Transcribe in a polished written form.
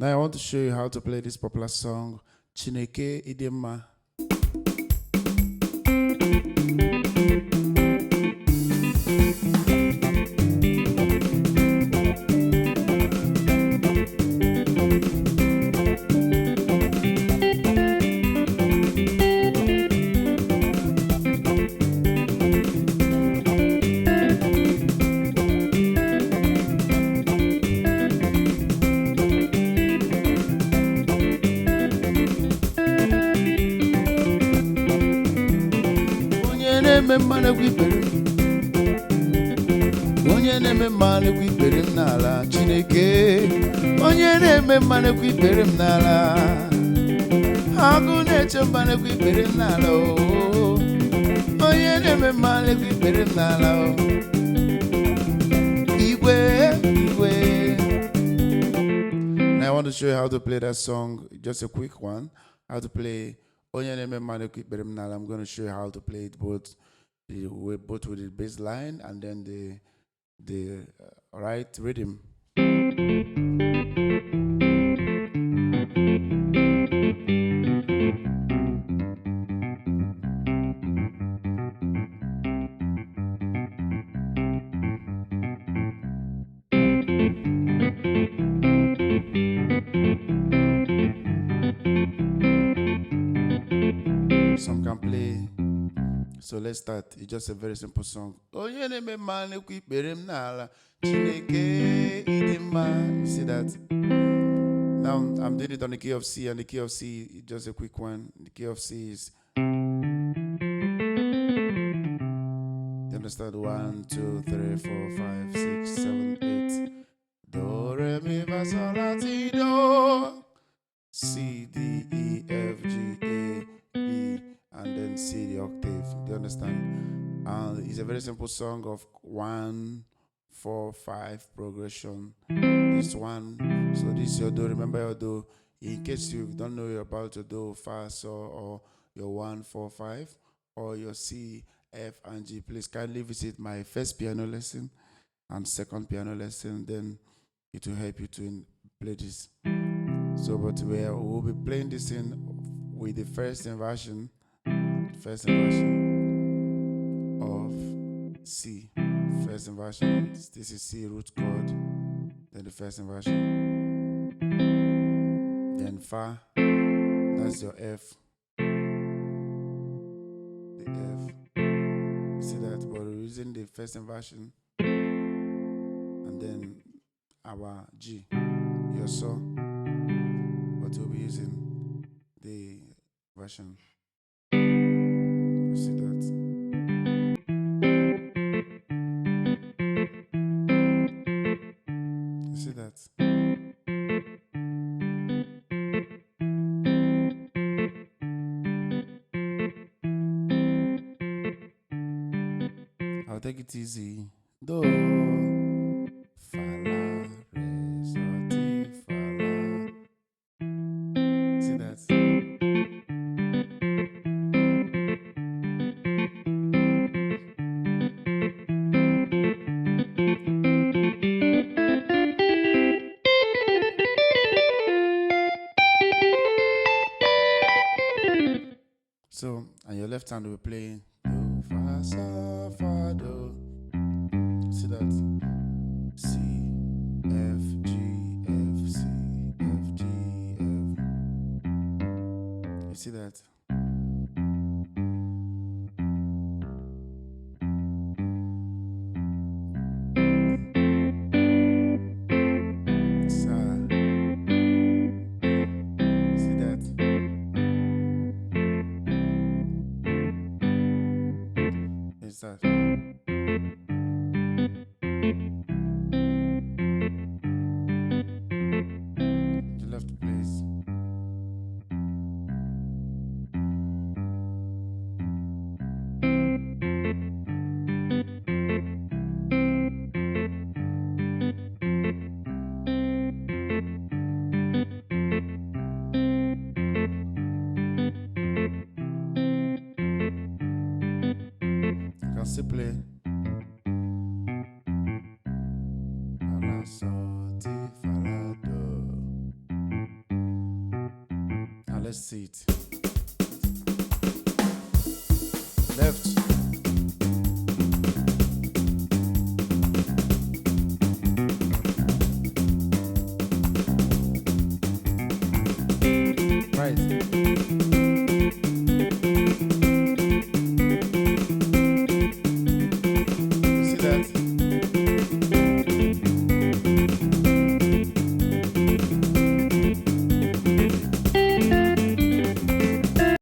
Now I want to show you how to play this popular song, Chineke Idi mma. Onye na-eme mmanụ ekwu ikpere m n'ala Chineke, onye na-eme mmanụ ekwu ikpere m n'ala, agụ na-eche mmanụ ekwu ikpere m n'ala, onye na-eme mmanụ ekwu ikpere m n'ala, Igwe. Now I want to show you how to play that song, just a quick one. How to play onye na-eme mmanụ ekwu ikpere m n'ala. I'm going to show you how to play it both with the bass line and then the right rhythm. Some can play. So let's start. It's just a very simple song. Onye na-eme mmanụ ekwu ikpere m n'ala Chineke Idi mma. You see that? Now I'm doing it on the key of C, and the key of C is just a quick one. The key of C is, you understand? 1, 2, 3, 4, 5, 6, 7, 8. Do, re, mi, fa, sol, la, ti, do. C, D, E, F, G, A, B, and then C, the octave. Do you understand? It's a very simple song of 1, 4, 5 progression. This one, so this is your do. Remember your do. In case you don't know you're about to do fa, so, or your 1, 4, 5, or your C, F, and G, please kindly visit my first piano lesson and second piano lesson. Then it will help you to play this. So, but we'll be playing this in with the first inversion of C. First inversion, this is C root chord, then the first inversion, then Fa, that's your F, the F, you see that, but we're using the first inversion, and then our G, your So, but we'll be using the version. You see that? You see that? I'll take it easy. Do, fa, la, re, so, ti, fa, la. See that? So, and your left hand will be playing do, fa, sa, fa, do. See that? C, F, G, F, C, F, G, F. You see that? Sa. See that? Is that? The left place. You can still play. Fa, la, so, ti, fa, la, do. let's see it. Left.